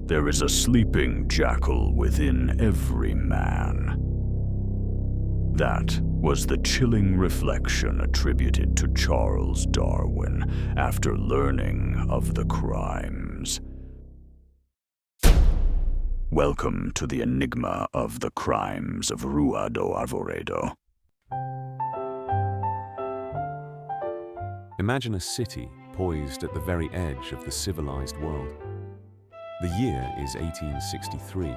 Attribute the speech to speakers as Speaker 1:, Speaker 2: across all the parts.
Speaker 1: There is a sleeping jackal within every man. That was the chilling reflection attributed to Charles Darwin after learning of the crimes. Welcome to the enigma of the crimes of Rua do Arvoredo.
Speaker 2: Imagine a city poised at the very edge of the civilized world. The year is 1863.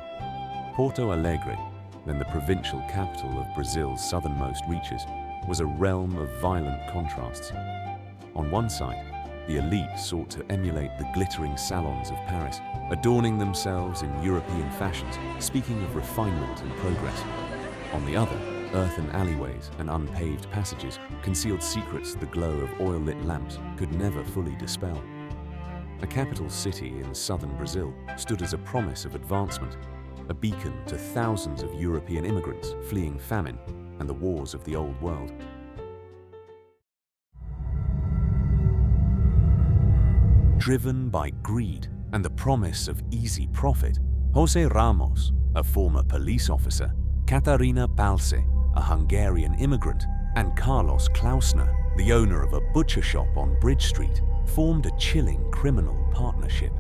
Speaker 2: Porto Alegre, then the provincial capital of Brazil's southernmost reaches, was a realm of violent contrasts. On one side, the elite sought to emulate the glittering salons of Paris, adorning themselves in European fashions, speaking of refinement and progress. On the other, earthen alleyways and unpaved passages concealed secrets the glow of oil-lit lamps could never fully dispel. A capital city in southern Brazil stood as a promise of advancement, a beacon to thousands of European immigrants fleeing famine and the wars of the Old World. Driven by greed and the promise of easy profit, José Ramos, a former police officer, Catarina Palse, a Hungarian immigrant, and Carlos Klausner, the owner of a butcher shop on Bridge Street, formed a chilling criminal partnership.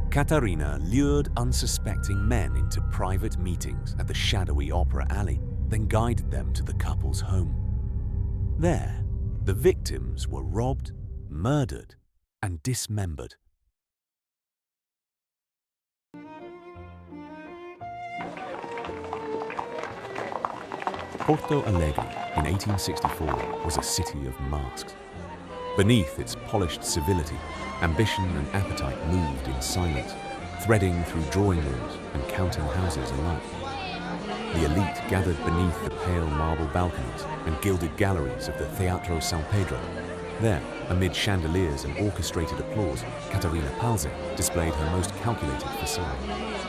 Speaker 2: Catarina lured unsuspecting men into private meetings at the shadowy Opera Alley, then guided them to the couple's home. There, the victims were robbed, murdered, and dismembered. Porto Alegre in 1864 was a city of masks. Beneath its polished civility, ambition and appetite moved in silence, threading through drawing rooms and counting houses alike. The elite gathered beneath the pale marble balconies and gilded galleries of the Teatro São Pedro. There, amid chandeliers and orchestrated applause, Catarina Palse displayed her most calculated facade.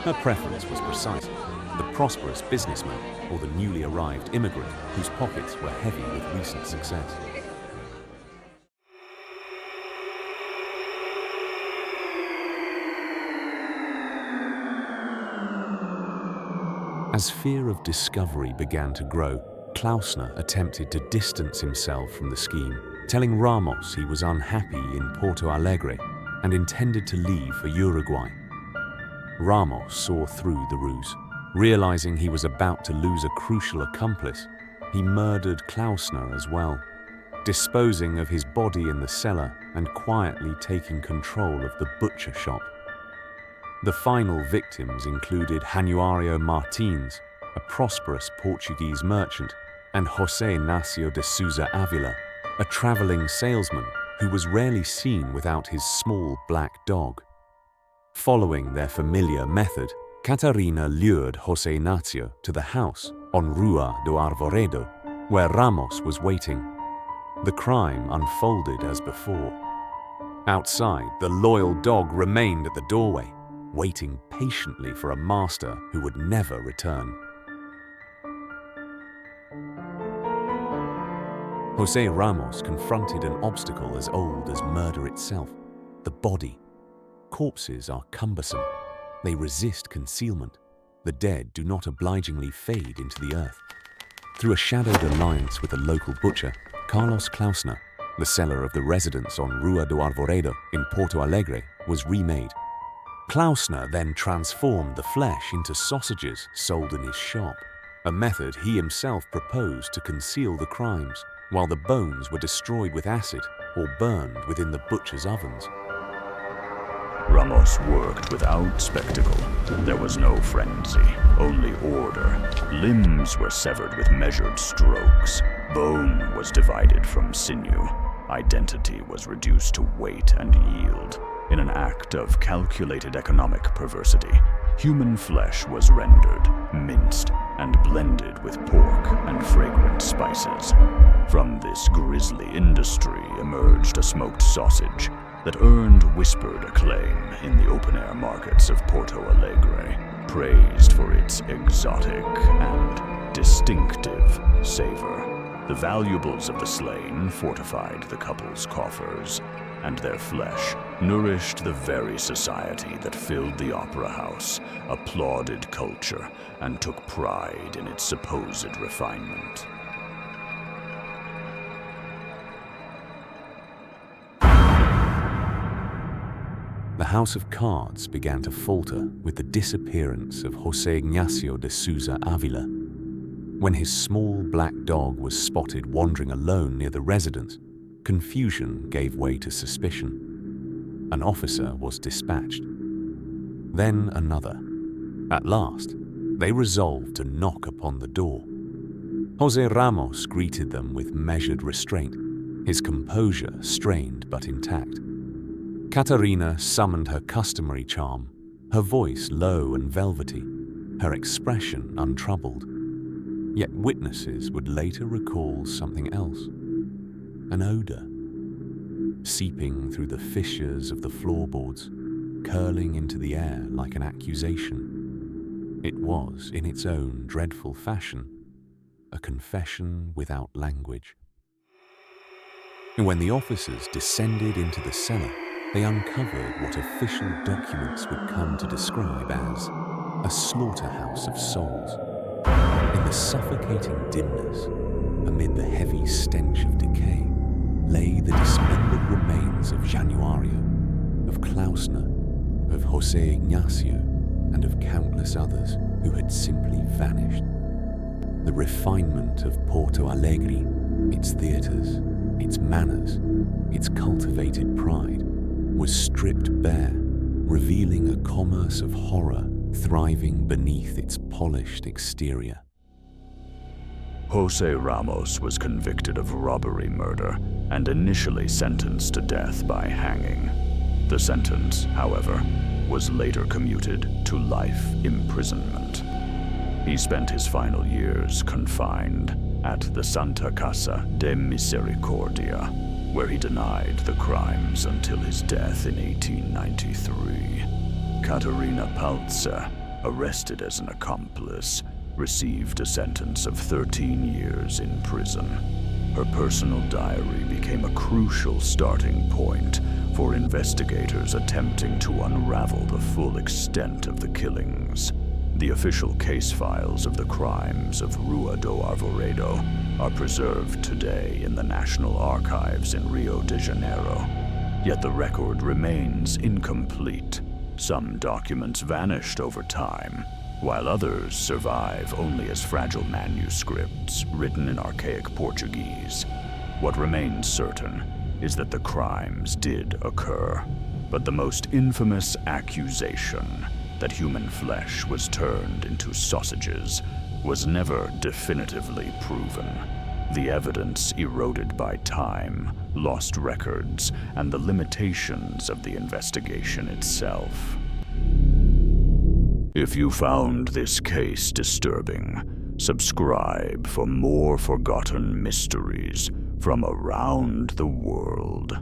Speaker 2: Her preference was precise: the prosperous businessman or the newly arrived immigrant whose pockets were heavy with recent success. As fear of discovery began to grow, Klausner attempted to distance himself from the scheme, telling Ramos he was unhappy in Porto Alegre and intended to leave for Uruguay. Ramos saw through the ruse. Realizing he was about to lose a crucial accomplice, he murdered Klausner as well, disposing of his body in the cellar and quietly taking control of the butcher shop. The final victims included Januario Martins, a prosperous Portuguese merchant, and José Ignacio de Souza Avila, a traveling salesman who was rarely seen without his small black dog. Following their familiar method, Catarina lured José Ignacio to the house on Rua do Arvoredo, where Ramos was waiting. The crime unfolded as before. Outside, the loyal dog remained at the doorway, waiting patiently for a master who would never return. José Ramos confronted an obstacle as old as murder itself: the body. Corpses are cumbersome. They resist concealment. The dead do not obligingly fade into the earth. Through a shadowed alliance with a local butcher, Carlos Klausner, the cellar of the residence on Rua do Arvoredo in Porto Alegre, was remade. Klausner then transformed the flesh into sausages sold in his shop, a method he himself proposed to conceal the crimes, while the bones were destroyed with acid or burned within the butcher's ovens.
Speaker 1: Ramos worked without spectacle. There was no frenzy, only order. Limbs were severed with measured strokes. Bone was divided from sinew. Identity was reduced to weight and yield. In an act of calculated economic perversity, human flesh was rendered, minced, and blended with pork and fragrant spices. From this grisly industry emerged a smoked sausage that earned whispered acclaim in the open-air markets of Porto Alegre, praised for its exotic and distinctive savor. The valuables of the slain fortified the couple's coffers. and their flesh nourished the very society that filled the opera house, applauded culture, and took pride in its supposed refinement.
Speaker 2: The house of cards began to falter with the disappearance of José Ignacio de Sousa Avila. When his small black dog was spotted wandering alone near the residence, confusion gave way to suspicion. An officer was dispatched. Then another. At last, they resolved to knock upon the door. José Ramos greeted them with measured restraint, his composure strained but intact. Catarina summoned her customary charm, her voice low and velvety, her expression untroubled. Yet witnesses would later recall something else. An odor, seeping through the fissures of the floorboards, curling into the air like an accusation. It was, in its own dreadful fashion, a confession without language. And when the officers descended into the cellar, they uncovered what official documents would come to describe as a slaughterhouse of souls. In the suffocating dimness, amid the heavy stench of decay, lay the dismembered remains of Januario, of Klausner, of José Ignacio, and of countless others who had simply vanished. The refinement of Porto Alegre, its theatres, its manners, its cultivated pride, was stripped bare, revealing a commerce of horror thriving beneath its polished exterior.
Speaker 1: José Ramos was convicted of robbery murder and initially sentenced to death by hanging. The sentence, however, was later commuted to life imprisonment. He spent his final years confined at the Santa Casa de Misericordia, where he denied the crimes until his death in 1893. Catarina Palse, arrested as an accomplice, received a sentence of 13 years in prison. Her personal diary became a crucial starting point for investigators attempting to unravel the full extent of the killings. The official case files of the crimes of Rua do Arvoredo are preserved today in the National Archives in Rio de Janeiro. Yet the record remains incomplete. Some documents vanished over time, while others survive only as fragile manuscripts written in archaic Portuguese. What remains certain is that the crimes did occur, but the most infamous accusation, that human flesh was turned into sausages, was never definitively proven. The evidence eroded by time, lost records, and the limitations of the investigation itself. If you found this case disturbing, subscribe for more forgotten mysteries from around the world.